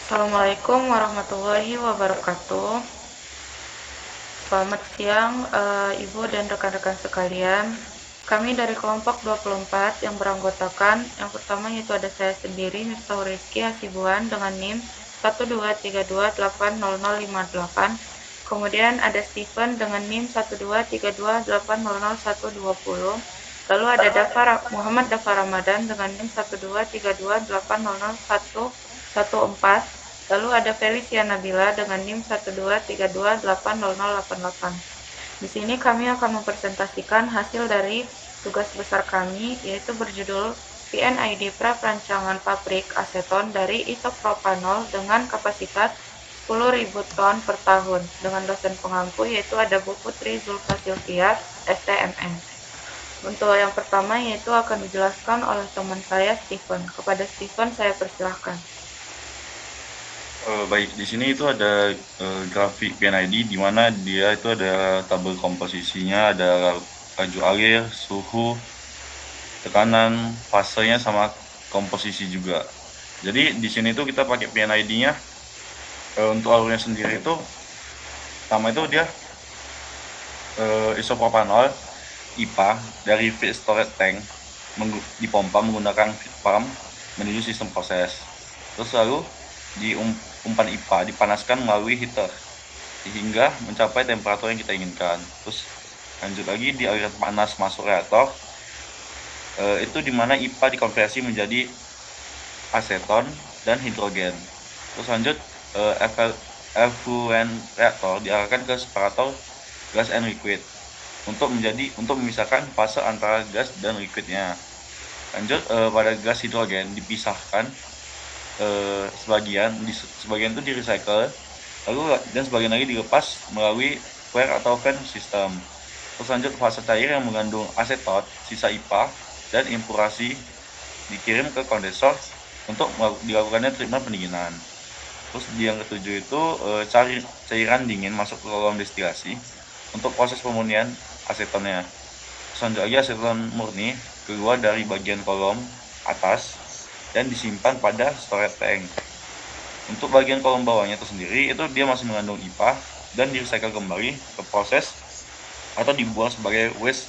Assalamualaikum warahmatullahi wabarakatuh. Selamat siang Ibu dan rekan-rekan sekalian. Kami dari kelompok 24 yang beranggotakan, yang pertama yaitu ada saya sendiri, Miftahul Rizky Hasibuan dengan NIM 123280058. Kemudian ada Steven dengan NIM 12328000120. Lalu ada Muhammad Dafar Ramadan dengan NIM 12328001114. Lalu ada Felicia Nabila dengan NIM 123280088. Di sini kami akan mempresentasikan hasil dari tugas besar kami, yaitu berjudul PNID Pra-Perancangan Pabrik Aseton dari isopropanol dengan kapasitas 10.000 ton per tahun, dengan dosen pengampu yaitu ada Bu Putri Zulfa Sylvia, STMN. Untuk yang pertama yaitu akan dijelaskan oleh teman saya Steven. Kepada Steven saya persilahkan. Baik, di sini itu ada grafik PNID di mana dia itu ada tabel komposisinya, ada laju air, suhu, tekanan, fasenya sama komposisi juga. Jadi di sini tuh kita pakai PNID-nya untuk alurnya sendiri itu pertama itu dia isopropanol IPA dari feed storage tank dipompa menggunakan feed pump menuju sistem proses. Terus lalu di umpan IPA dipanaskan melalui heater hingga mencapai temperatur yang kita inginkan. Terus lanjut lagi di aliran panas masuk reaktor, itu dimana IPA dikonversi menjadi aseton dan hidrogen. Terus lanjut effluent reaktor diarahkan ke separator gas and liquid untuk memisahkan fase antara gas dan liquidnya. Lanjut pada gas hidrogen dipisahkan sebagian itu di recycle, lalu dan sebagian lagi dilepas melalui flare atau fan system. Terus lanjut fase cair yang mengandung asetot, sisa IPA dan impurasi dikirim ke kondensor untuk dilakukannya treatment pendinginan. Terus di yang ketujuh itu cairan dingin masuk ke kolom destilasi untuk proses pemurnian asetonnya. Selanjutnya aseton murni keluar dari bagian kolom atas dan disimpan pada storage tank. Untuk bagian kolom bawahnya itu sendiri, itu dia masih mengandung IPA dan direcycle kembali ke proses atau dibuang sebagai waste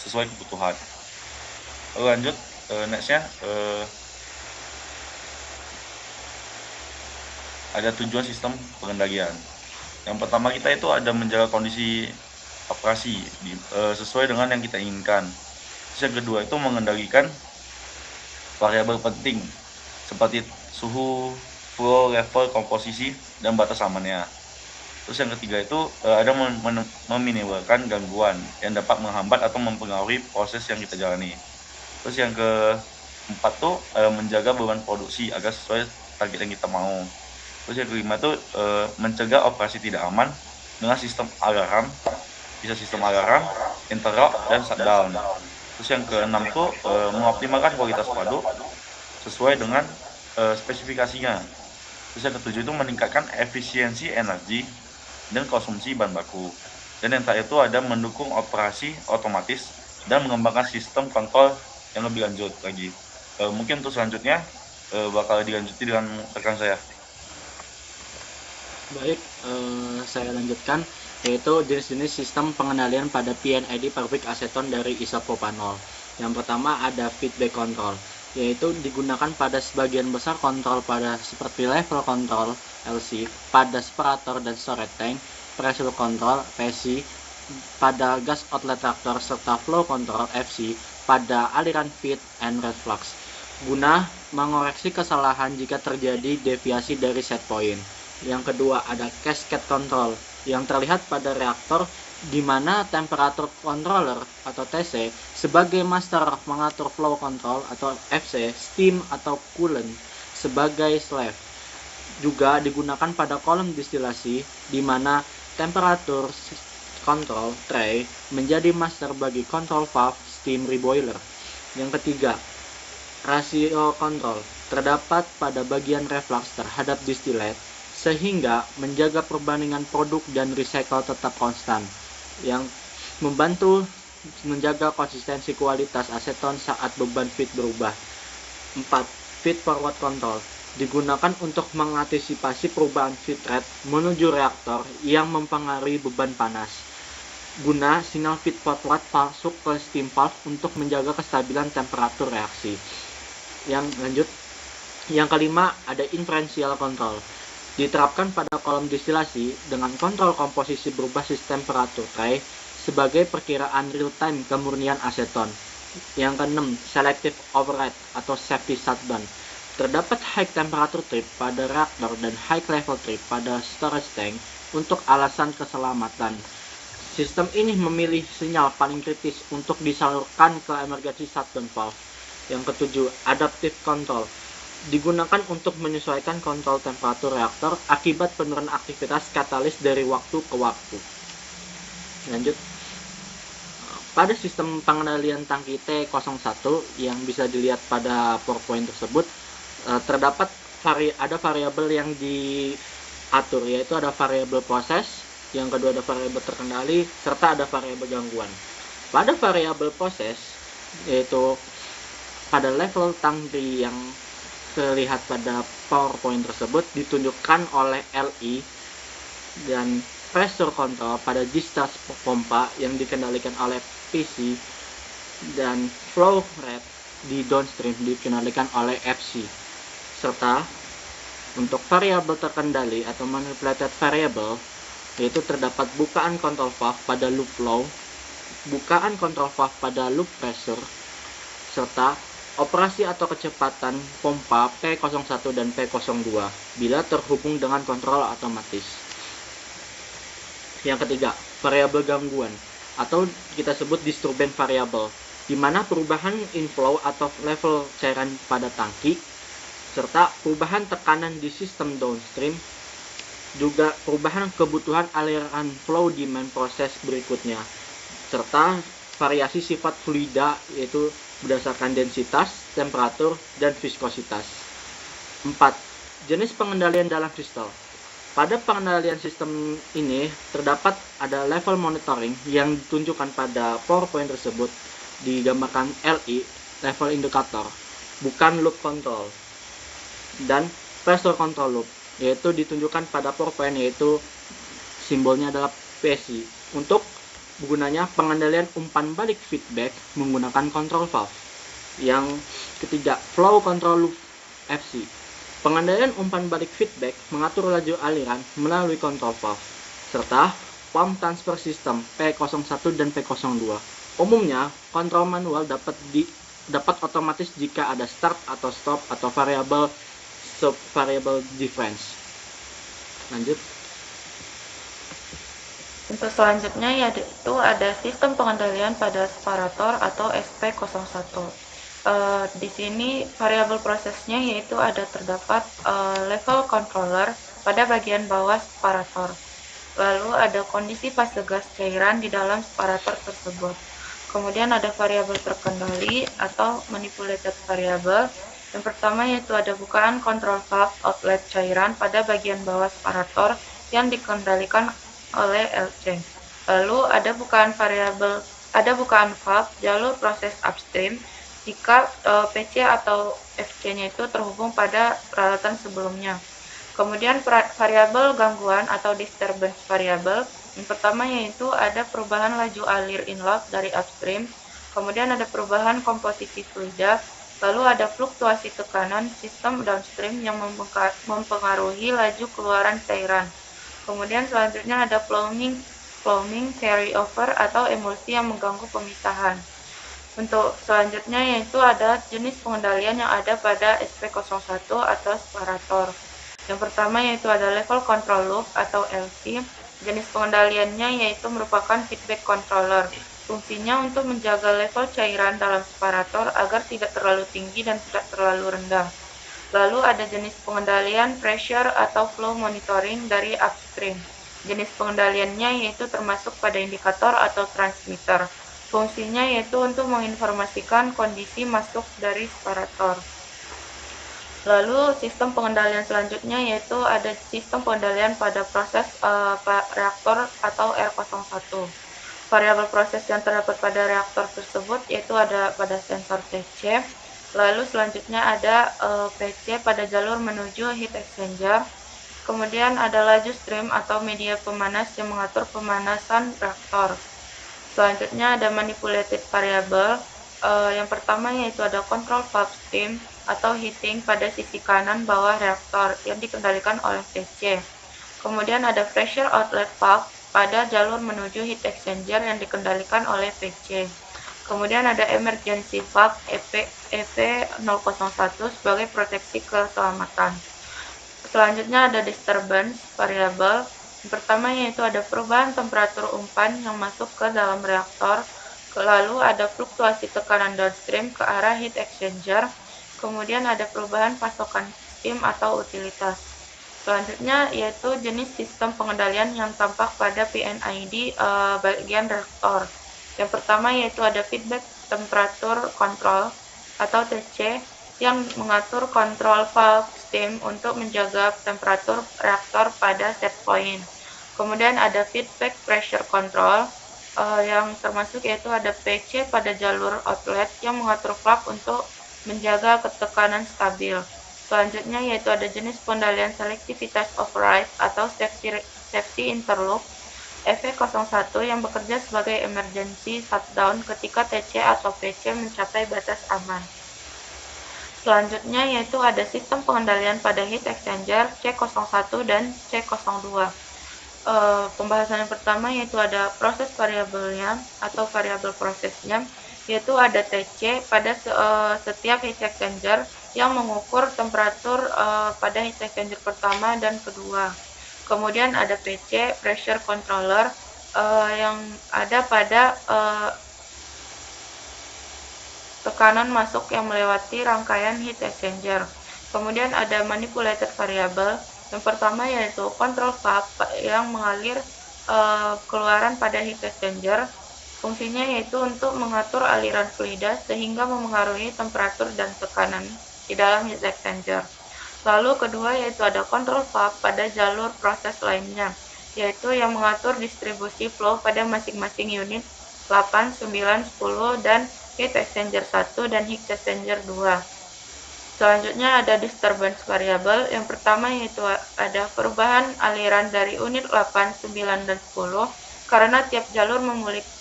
sesuai kebutuhan. Lalu lanjut, nextnya ada tujuan sistem pengendalian. Yang pertama kita itu ada menjaga kondisi operasi sesuai dengan yang kita inginkan. Terus yang kedua itu mengendalikan variabel penting seperti suhu, flow, level, komposisi, dan batas amannya. Terus yang ketiga itu ada meminimalkan gangguan yang dapat menghambat atau mempengaruhi proses yang kita jalani. Terus yang keempat tuh menjaga beban produksi agar sesuai target yang kita mau. Terus yang kelima tuh mencegah operasi tidak aman dengan sistem alarm, bisa sistem alarm, interrupt, dan shutdown. Terus yang keenam tuh mengoptimalkan kualitas produk sesuai dengan spesifikasinya. Terus yang ketujuh itu meningkatkan efisiensi energi dan konsumsi bahan baku. Dan yang terakhir itu ada mendukung operasi otomatis dan mengembangkan sistem kontrol yang lebih lanjut lagi. Mungkin untuk selanjutnya bakal dilanjuti dengan rekan saya. Baik, saya lanjutkan, yaitu jenis-jenis sistem pengendalian pada PNID pabrik aseton dari isopropanol. Yang pertama ada feedback control, yaitu digunakan pada sebagian besar kontrol pada seperti level control LC, pada separator dan storage tank, pressure control PSC, pada gas outlet reactor serta flow control FC pada aliran feed and reflux, guna mengoreksi kesalahan jika terjadi deviasi dari set point. Yang kedua ada cascade control yang terlihat pada reaktor, di mana temperatur controller atau TC sebagai master mengatur flow control atau FC, steam atau coolant sebagai slave. Juga digunakan pada kolom distilasi, di mana temperatur control tray menjadi master bagi control valve steam reboiler. Yang ketiga, rasio control terdapat pada bagian reflux terhadap distillate, sehingga menjaga perbandingan produk dan recycle tetap konstan, yang membantu menjaga konsistensi kualitas aseton saat beban feed berubah. 4. Feed forward control digunakan untuk mengantisipasi perubahan feed rate menuju reaktor yang mempengaruhi beban panas, guna sinyal feed forward masuk ke steam valve untuk menjaga kestabilan temperatur reaksi. Yang kelima, ada inferential control. Diterapkan pada kolom distilasi dengan kontrol komposisi berubah sistem temperatur tray sebagai perkiraan real-time kemurnian aseton. Yang keenam, selective override atau safety shutdown. Terdapat high temperature trip pada reaktor dan high level trip pada storage tank untuk alasan keselamatan. Sistem ini memilih sinyal paling kritis untuk disalurkan ke emergency shutdown valve. Yang ketujuh, adaptive control. Digunakan untuk menyesuaikan kontrol temperatur reaktor akibat penurunan aktivitas katalis dari waktu ke waktu. Lanjut. Pada sistem pengendalian tangki T01 yang bisa dilihat pada PowerPoint tersebut, terdapat ada variabel yang diatur, yaitu ada variabel proses, yang kedua ada variabel terkendali, serta ada variabel gangguan. Pada variabel proses, yaitu pada level tangki yang terlihat pada PowerPoint tersebut ditunjukkan oleh LI, dan pressure control pada discharge pompa yang dikendalikan oleh PC, dan flow rate di downstream dikendalikan oleh FC. Serta untuk variabel terkendali atau manipulated variable, yaitu terdapat bukaan control valve pada loop flow, bukaan control valve pada loop pressure, serta operasi atau kecepatan pompa P01 dan P02 bila terhubung dengan kontrol otomatis. Yang ketiga, variabel gangguan atau kita sebut disturbance variable, di mana perubahan inflow atau level cairan pada tangki, serta perubahan tekanan di sistem downstream, juga perubahan kebutuhan aliran flow demand proses berikutnya, serta variasi sifat fluida yaitu berdasarkan densitas, temperatur, dan viskositas. 4. Jenis pengendalian dalam kristal. Pada pengendalian sistem ini terdapat ada level monitoring yang ditunjukkan pada PowerPoint tersebut, digambarkan LI, level indicator, bukan loop control, dan pressure control loop, yaitu ditunjukkan pada PowerPoint, yaitu simbolnya adalah PSI, untuk gunanya pengendalian umpan balik feedback menggunakan control valve. Yang ketiga, flow control loop FC. Pengendalian umpan balik feedback mengatur laju aliran melalui control valve, serta pump transfer system P01 dan P02. Umumnya, kontrol manual dapat otomatis jika ada start atau stop atau variable sub-variable difference. Lanjut. Untuk selanjutnya yaitu ada sistem pengendalian pada separator atau SP01. Di sini variabel prosesnya yaitu terdapat level controller pada bagian bawah separator. Lalu ada kondisi fase gas cairan di dalam separator tersebut. Kemudian ada variabel terkendali atau manipulated variable. Yang pertama yaitu ada bukaan control valve outlet cairan pada bagian bawah separator yang dikendalikan oleh LC. Lalu ada bukaan valve jalur proses upstream jika PC atau FC-nya itu terhubung pada peralatan sebelumnya. Kemudian variabel gangguan atau disturbance variable. Yang pertama yaitu ada perubahan laju alir inload dari upstream, kemudian ada perubahan komposisi fluida, lalu ada fluktuasi tekanan sistem downstream yang mempengaruhi laju keluaran cairan. Kemudian selanjutnya ada plowing carryover atau emulsi yang mengganggu pemisahan. Untuk selanjutnya yaitu ada jenis pengendalian yang ada pada SP01 atau separator. Yang pertama yaitu ada level control loop atau LC. Jenis pengendaliannya yaitu merupakan feedback controller. Fungsinya untuk menjaga level cairan dalam separator agar tidak terlalu tinggi dan tidak terlalu rendah. Lalu ada jenis pengendalian pressure atau flow monitoring dari upstream. Jenis pengendaliannya yaitu termasuk pada indikator atau transmitter. Fungsinya yaitu untuk menginformasikan kondisi masuk dari separator. Lalu sistem pengendalian selanjutnya yaitu ada sistem pengendalian pada proses reaktor atau R01. Variabel proses yang terdapat pada reaktor tersebut yaitu ada pada sensor TC, Lalu selanjutnya ada PC pada jalur menuju heat exchanger. Kemudian ada laju stream atau media pemanas yang mengatur pemanasan reaktor. Selanjutnya ada manipulated variable. Yang pertama yaitu ada control valve steam atau heating pada sisi kanan bawah reaktor yang dikendalikan oleh PC. Kemudian ada pressure outlet valve pada jalur menuju heat exchanger yang dikendalikan oleh PC. Kemudian ada emergency valve EV001 sebagai proteksi keselamatan. Selanjutnya ada disturbance variable. Yang pertama yaitu ada perubahan temperatur umpan yang masuk ke dalam reaktor. Lalu ada fluktuasi tekanan downstream ke arah heat exchanger. Kemudian ada perubahan pasokan steam atau utilitas. Selanjutnya yaitu jenis sistem pengendalian yang tampak pada PNID bagian reaktor. Yang pertama yaitu ada feedback temperature control atau TC yang mengatur kontrol valve steam untuk menjaga temperatur reaktor pada set point. Kemudian ada feedback pressure control yang termasuk yaitu ada PC pada jalur outlet yang mengatur valve untuk menjaga ketekanan stabil. Selanjutnya yaitu ada jenis pengendalian selektivitas override atau safety interloop EV01 yang bekerja sebagai emergency shutdown ketika TC atau PC mencapai batas aman. Selanjutnya yaitu ada sistem pengendalian pada heat exchanger C01 dan C02. Pembahasan yang pertama yaitu ada proses variabelnya atau variabel prosesnya, yaitu ada TC pada setiap heat exchanger yang mengukur temperatur pada heat exchanger pertama dan kedua. Kemudian ada PC pressure controller yang ada pada tekanan masuk yang melewati rangkaian heat exchanger. Kemudian ada manipulated variable. Yang pertama yaitu control valve yang mengalir keluaran pada heat exchanger. Fungsinya yaitu untuk mengatur aliran fluida sehingga memengaruhi temperatur dan tekanan di dalam heat exchanger. Lalu kedua yaitu ada control valve pada jalur proses lainnya, yaitu yang mengatur distribusi flow pada masing-masing unit 8, 9, 10 dan heat exchanger 1 dan heat exchanger 2. Selanjutnya ada disturbance variable. Yang pertama yaitu ada perubahan aliran dari unit 8, 9, dan 10 karena tiap jalur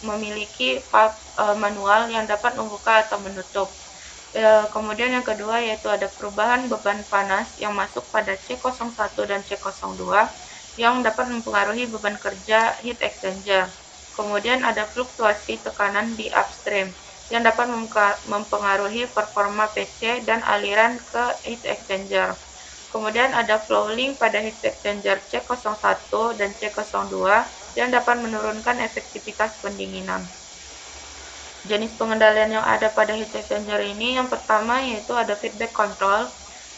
memiliki valve manual yang dapat membuka atau menutup. Kemudian yang kedua yaitu ada perubahan beban panas yang masuk pada C01 dan C02 yang dapat mempengaruhi beban kerja heat exchanger. Kemudian ada fluktuasi tekanan di upstream yang dapat mempengaruhi performa PC dan aliran ke heat exchanger. Kemudian ada flowing pada heat exchanger C01 dan C02 yang dapat menurunkan efektivitas pendinginan. Jenis pengendalian yang ada pada heat exchanger ini yang pertama yaitu ada feedback control,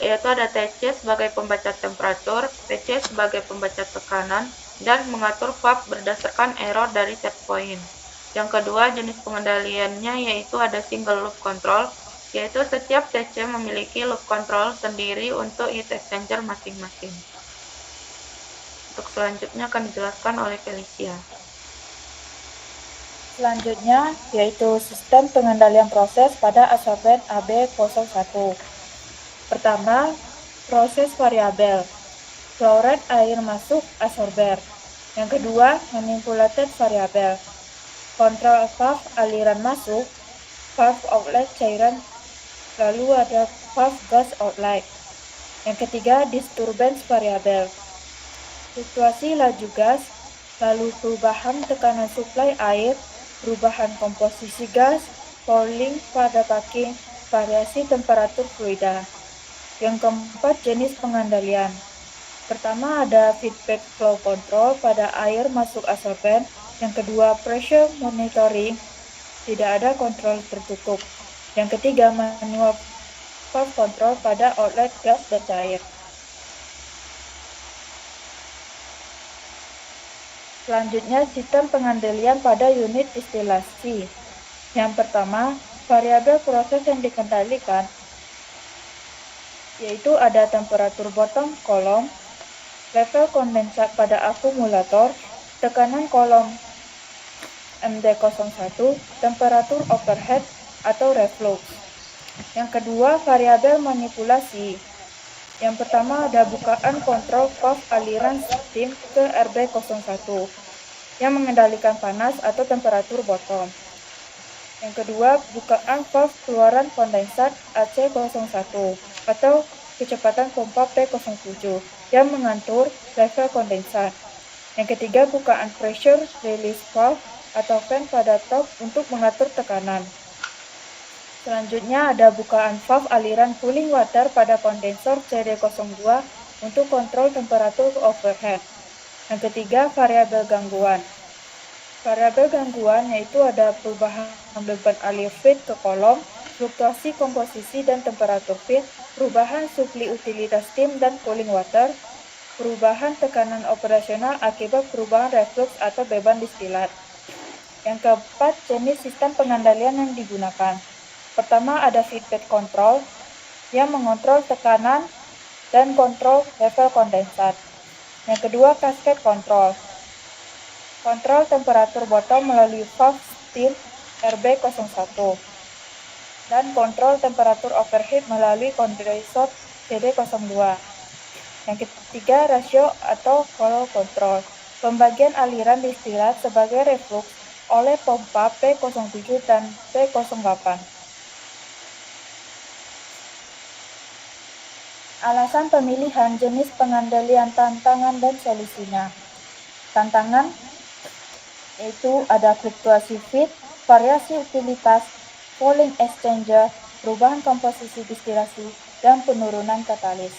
yaitu ada TC sebagai pembaca temperatur, PC sebagai pembaca tekanan, dan mengatur valve berdasarkan error dari set point. Yang kedua jenis pengendaliannya yaitu ada single loop control, yaitu setiap TC memiliki loop control sendiri untuk heat exchanger masing-masing. Untuk selanjutnya akan dijelaskan oleh Felicia. Selanjutnya yaitu sistem pengendalian proses pada absorben AB01. Pertama, proses variabel, flow rate air masuk absorber. Yang kedua, manipulated variabel, kontrol valve aliran masuk, valve outlet cairan, lalu ada valve gas outlet. Yang ketiga, disturbance variabel, fluktuasi laju gas, lalu perubahan tekanan suplai air, perubahan komposisi gas, fouling pada packing, variasi temperatur fluida. Yang keempat, jenis pengendalian. Pertama ada feedback flow control pada air masuk absorben. Yang kedua, pressure monitoring, tidak ada kontrol tertutup. Yang ketiga, manual valve control pada outlet gas dan cair. Selanjutnya, sistem pengendalian pada unit distilasi. Yang pertama, variabel proses yang dikendalikan, yaitu ada temperatur bottom kolom, level kondensat pada akumulator, tekanan kolom MD01, temperatur overhead atau reflux. Yang kedua, variabel manipulasi. Yang pertama ada bukaan kontrol valve aliran steam ke RB01 yang mengendalikan panas atau temperatur bottom. Yang kedua, bukaan valve keluaran kondensat AC01 atau kecepatan pompa P07 yang mengatur level kondensat. Yang ketiga, bukaan pressure release valve atau fan pada top untuk mengatur tekanan. Selanjutnya ada bukaan valve aliran cooling water pada kondensor CD02 untuk kontrol temperatur overhead. Yang ketiga, variabel gangguan. Variabel gangguan yaitu ada perubahan beban alir feed ke kolom, fluktuasi komposisi dan temperatur feed, perubahan supli utilitas steam dan cooling water, perubahan tekanan operasional akibat perubahan reflux atau beban distilat. Yang keempat, jenis sistem pengendalian yang digunakan. Pertama ada feedback control yang mengontrol tekanan dan kontrol level kondensat. Yang kedua, cascade control. Kontrol temperatur botol melalui valve steam RB01 dan kontrol temperatur overhead melalui kondensor CD02. Yang ketiga, rasio atau flow control. Pembagian aliran distilat sebagai reflux oleh pompa P07 dan P08. Alasan pemilihan jenis pengendalian tantangan dan solusinya. Tantangan yaitu ada fluktuasi feed, variasi utilitas, fouling exchanger, perubahan komposisi distilasi, dan penurunan katalis.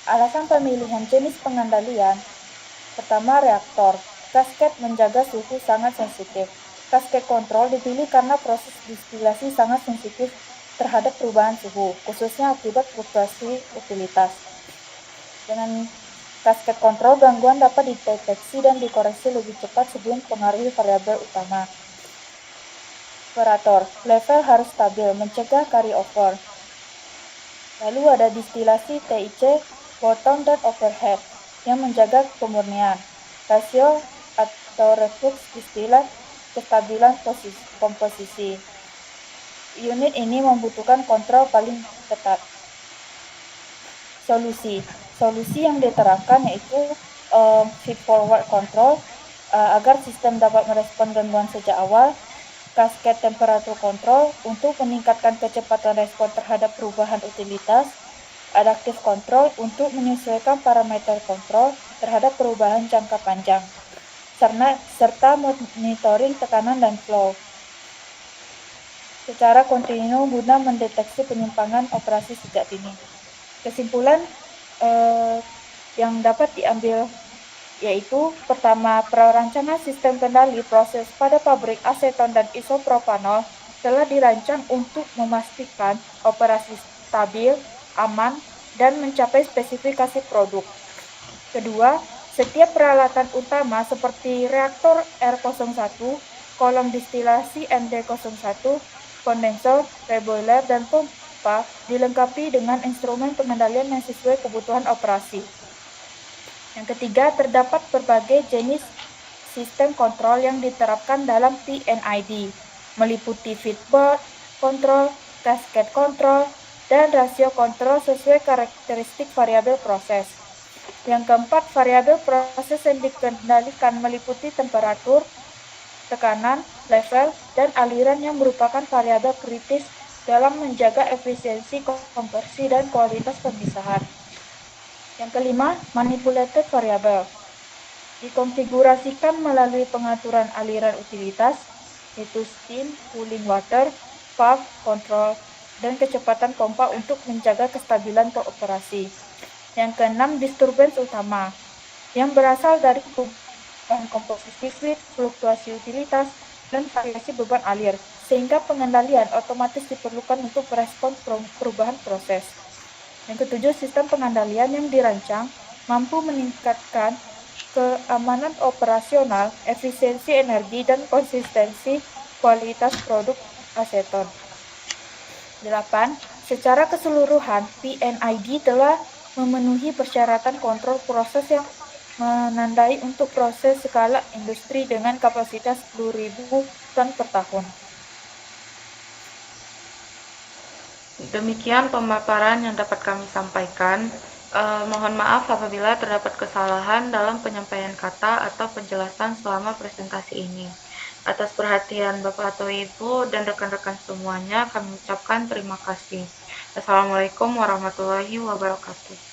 Alasan pemilihan jenis pengendalian. Pertama, reaktor. Cascade menjaga suhu sangat sensitif. Cascade control dipilih karena proses distilasi sangat sensitif terhadap perubahan suhu, khususnya akibat fluktuasi utilitas. Dengan cascade control, gangguan dapat dideteksi dan dikoreksi lebih cepat sebelum mempengaruhi variabel utama. Operator, level harus stabil, mencegah carryover. Lalu ada distilasi TIC, bottom dan overhead, yang menjaga kemurnian. Rasio atau reflux distilat, kestabilan komposisi. Unit ini membutuhkan kontrol paling ketat. Solusi yang diterapkan yaitu feed forward control agar sistem dapat merespon gangguan sejak awal, cascade temperature control untuk meningkatkan kecepatan respon terhadap perubahan utilitas, adaptive control untuk menyesuaikan parameter kontrol terhadap perubahan jangka panjang, serta monitoring tekanan dan flow secara kontinu guna mendeteksi penyimpangan operasi sejak dini. Kesimpulan yang dapat diambil yaitu pertama, perancangan sistem kendali proses pada pabrik aseton dan isopropanol telah dirancang untuk memastikan operasi stabil, aman, dan mencapai spesifikasi produk. Kedua, setiap peralatan utama seperti reaktor R01, kolom distilasi MD01, kondensor, reboiler, dan pompa dilengkapi dengan instrumen pengendalian yang sesuai kebutuhan operasi. Yang ketiga, terdapat berbagai jenis sistem kontrol yang diterapkan dalam PNID, meliputi feedback control, cascade control, dan rasio kontrol sesuai karakteristik variabel proses. Yang keempat, variabel proses yang dikendalikan meliputi temperatur, tekanan, level, dan aliran yang merupakan variabel kritis dalam menjaga efisiensi konversi dan kualitas pemisahan. Yang kelima, manipulated variable. Dikonfigurasikan melalui pengaturan aliran utilitas, yaitu steam, cooling water, valve, control, dan kecepatan pompa untuk menjaga kestabilan operasi. Yang keenam, disturbance utama, yang berasal dari komposisi fluid, fluktuasi utilitas, dan variasi beban alir, sehingga pengendalian otomatis diperlukan untuk merespon perubahan proses. Yang ketujuh, sistem pengendalian yang dirancang mampu meningkatkan keamanan operasional, efisiensi energi, dan konsistensi kualitas produk aseton. 8. Secara keseluruhan, PNID telah memenuhi persyaratan kontrol proses yang menandai untuk proses skala industri dengan kapasitas 10.000 ton per tahun. Demikian pemaparan yang dapat kami sampaikan. Mohon maaf apabila terdapat kesalahan dalam penyampaian kata atau penjelasan selama presentasi ini. Atas perhatian Bapak atau Ibu dan rekan-rekan semuanya, kami ucapkan terima kasih. Assalamualaikum warahmatullahi wabarakatuh.